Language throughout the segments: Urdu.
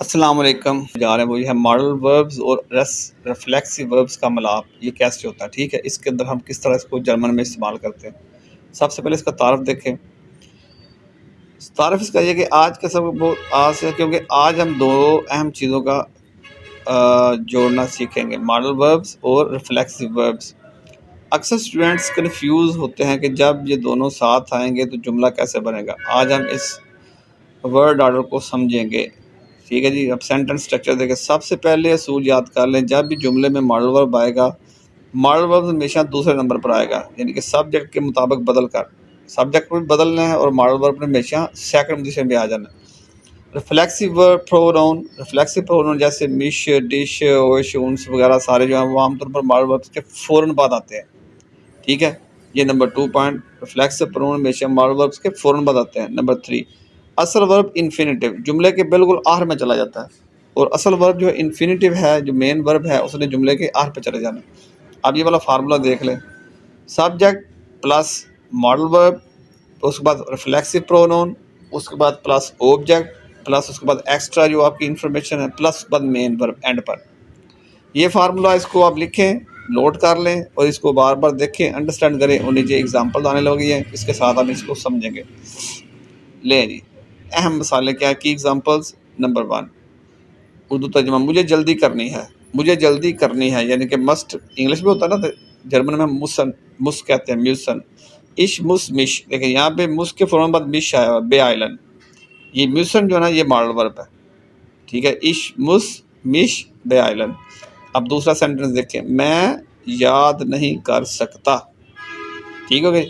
السلام علیکم. جا رہے ہیں وہ یہ ہے ماڈل وربز اور ریفلیکسو وربز کا ملاپ. یہ کیسے ہوتا ہے؟ ٹھیک ہے، اس کے اندر ہم کس طرح اس کو جرمن میں استعمال کرتے ہیں. سب سے پہلے اس کا تعارف دیکھیں. تعارف اس کا یہ کہ آج کا سبق بہت آج ہے، کیونکہ آج ہم دو اہم چیزوں کا جوڑنا سیکھیں گے، ماڈل وربز اور ریفلیکسو وربز. اکثر اسٹوڈینٹس کنفیوز ہوتے ہیں کہ جب یہ دونوں ساتھ آئیں گے تو جملہ کیسے بنے گا. آج ہم اس ورڈ آرڈر کو سمجھیں گے. ٹھیک ہے جی. اب سینٹنس اسٹرکچر دیکھیں. سب سے پہلے اصول یاد کر لیں، جب بھی جملے میں ماڈل ورب آئے گا، ماڈل ورب ہمیشہ دوسرے نمبر پر آئے گا، یعنی کہ سبجیکٹ کے مطابق بدل کر. سبجیکٹ کو بھی بدلنا ہے اور ماڈل ورب نے ہمیشہ سیکنڈ پوزیشن پہ آ جانا ہے. ریفلیکسو پروناؤن جیسے مش، ڈش، اوش، انس وغیرہ سارے جو ہیں وہ عام طور پر ماڈل ورب کے فوراً بعد آتے ہیں. ٹھیک ہے، یہ نمبر 2 پوائنٹ. ریفلیکسو پروناؤن ہمیشہ ماڈل وربس کے فوراً بعد آتے ہیں. نمبر 3، اصل ورب انفینیٹیو جملے کے بالکل آخر میں چلا جاتا ہے، اور اصل ورب جو انفینیٹیو ہے، جو مین ورب ہے، اس نے جملے کے آخر پہ چلے جانا. اب یہ والا فارمولہ دیکھ لیں. سبجیکٹ پلس ماڈل ورب، اس کے بعد ریفلیکسو پروناؤن، اس کے بعد پلس آبجیکٹ، پلس اس کے بعد ایکسٹرا جو آپ کی انفارمیشن ہے، پلس اس کے بعد مین ورب اینڈ پر. یہ فارمولہ اس کو آپ لکھیں، نوٹ کر لیں اور اس کو بار بار دیکھیں، انڈرسٹینڈ کریں، اور نیچے ایگزامپل آنے لگی ہیں، اس کے ساتھ ہم اس کو سمجھیں گے. لیں جی، اہم مثالیں کیا کی ایگزامپلز. نمبر 1، اردو ترجمہ. مجھے جلدی کرنی ہے یعنی کہ مسٹ انگلش میں ہوتا ہے نا، جرمن میں مس کہتے ہیں، میوسن. اش مس مش، دیکھیں یہاں پہ مس کے فوراً بعد مش آیا ہوا، بے آئلن. یہ میوسن جو ہے نا، یہ ماڈل ورب ہے. ٹھیک ہے، اش مس مش بے آئلن. اب دوسرا سینٹنس دیکھیں. میں یاد نہیں کر سکتا. ٹھیک ہو گئی،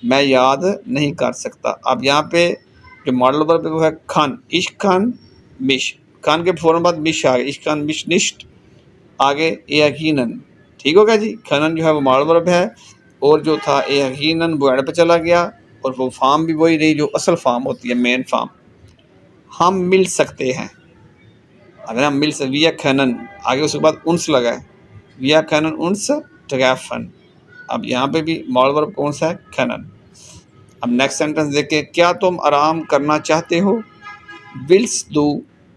میں یاد نہیں کر سکتا. اب یہاں پہ جو ماڈل ورب ہے وہ ہے کھن. عشق کھن مش، کھن کے فوراً بعد مش آ گئے، عشق کھن مش نشٹ آگے یقیناً. ٹھیک ہو گیا جی. کھنن جو ہے وہ ماڈل ورب ہے، اور جو تھا یقیناً وہ ایڈ پہ چلا گیا، اور وہ فارم بھی وہی رہی جو اصل فارم ہوتی ہے، مین فارم. ہم مل سکتے ہیں. اگر ہم مل سکتے، ویا کھنن آگے اس کے بعد انس لگا ہے، ویا کھنن انس ٹگیفن. اب یہاں پہ بھی ماڈل ورب کون سا ہے؟ کھنن. اب نیکسٹ سینٹنس دیکھیں. کیا تم آرام کرنا چاہتے ہو؟ ولس دو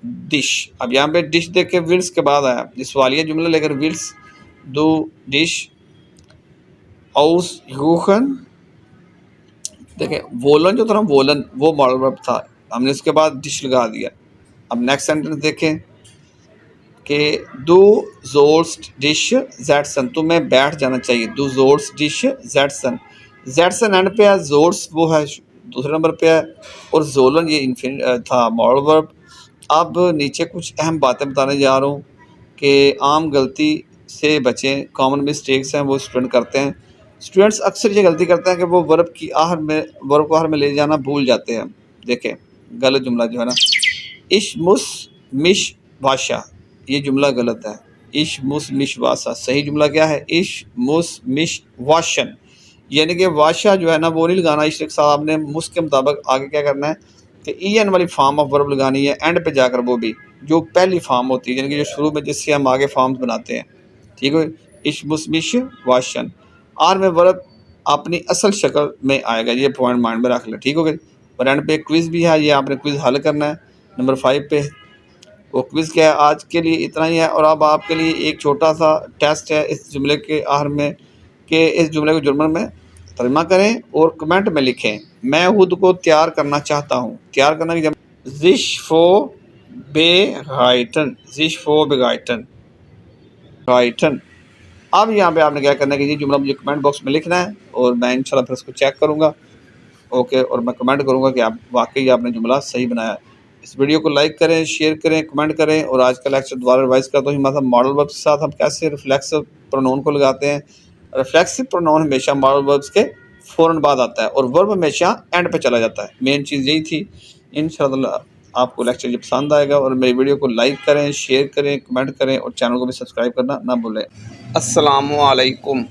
ڈش. اب یہاں پہ ڈش دیکھ کے ولس کے بعد آیا، یہ سوالیہ جملہ لے کر ولس دو ڈش اوس یوخن. دیکھیں وولن جو تھا نا، وولن وہ ماڈل ورب تھا، ہم نے اس کے بعد ڈش لگا دیا. اب نیکسٹ سینٹنس دیکھیں کہ دو زورسٹ ڈش زیٹسن، تمہیں بیٹھ جانا چاہیے. دو زورس ڈش زیٹسن. زیٹسن اینڈ پہ ہے، زورس وہ ہے دوسرے نمبر پہ ہے، اور زولن یہ تھا ماڈل ورب. اب نیچے کچھ اہم باتیں بتانے جا رہا ہوں کہ عام غلطی سے بچیں. کامن مسٹیکس ہیں وہ اسٹوڈنٹ کرتے ہیں. اسٹوڈنٹس اکثر یہ غلطی کرتے ہیں کہ وہ ورب کو آخر میں لے جانا بھول جاتے ہیں. دیکھیں غلط جملہ جو ہے نا، اش مس مش واشا، یہ جملہ غلط ہے. اش مس مش واسا. صحیح جملہ کیا ہے؟ اش مس مش واشن، یعنی کہ واشا جو ہے نا وہ نہیں لگانا. اشرق صاحب نے مس کے مطابق آگے کیا کرنا ہے کہ ای این والی فارم آف ورب لگانی ہے اینڈ پہ جا کر، وہ بھی جو پہلی فارم ہوتی ہے، یعنی کہ جو شروع میں جس سے ہم آگے فارمز بناتے ہیں. ٹھیک ہے، اش مس مش واشن. آر میں ورب اپنی اصل شکل میں آئے گا، یہ پوائنٹ مائنڈ میں رکھ لیں. ٹھیک ہو گئی. اور اینڈ پہ کوئز بھی ہے، یہ آپ نے کوئز حل کرنا ہے. نمبر 5 پہ وہ کوئز کیا ہے. آج کے لیے اتنا ہی ہے، اور اب آپ کے لیے ایک چھوٹا سا ٹیسٹ ہے اس جملے کے آخر میں، کہ اس جملے کو جرمن میں ترجمہ کریں اور کمنٹ میں لکھیں. میں خود کو تیار کرنا چاہتا ہوں. تیار کرنا کی جمع زش فو بے غائٹن، زش فو بے غائٹن. اب یہاں پہ آپ نے کیا کرنا ہے کہ یہ جملہ مجھے کمنٹ باکس میں لکھنا ہے، اور میں انشاءاللہ پھر اس کو چیک کروں گا. اوکے، اور میں کمنٹ کروں گا کہ آپ واقعی آپ نے جملہ صحیح بنایا. اس ویڈیو کو لائک کریں، شیئر کریں، کمنٹ کریں. اور آج کا لیکچر دوبارہ ریوائز کرتا ہوں. مطلب ماڈل وربس کے ساتھ ہم کیسے ریفلیکسو پروناؤن کو لگاتے ہیں. ریفلیکسو پروناؤن ہمیشہ ماڈل وربس کے فوراً بعد آتا ہے، اور ورب ہمیشہ اینڈ پہ چلا جاتا ہے. مین چیز یہی تھی. انشاءاللہ آپ کو لیکچر یہ پسند آئے گا، اور میری ویڈیو کو لائک کریں، شیئر کریں، کمنٹ کریں، اور چینل کو بھی سبسکرائب کرنا نہ بھولیں. السلام علیکم.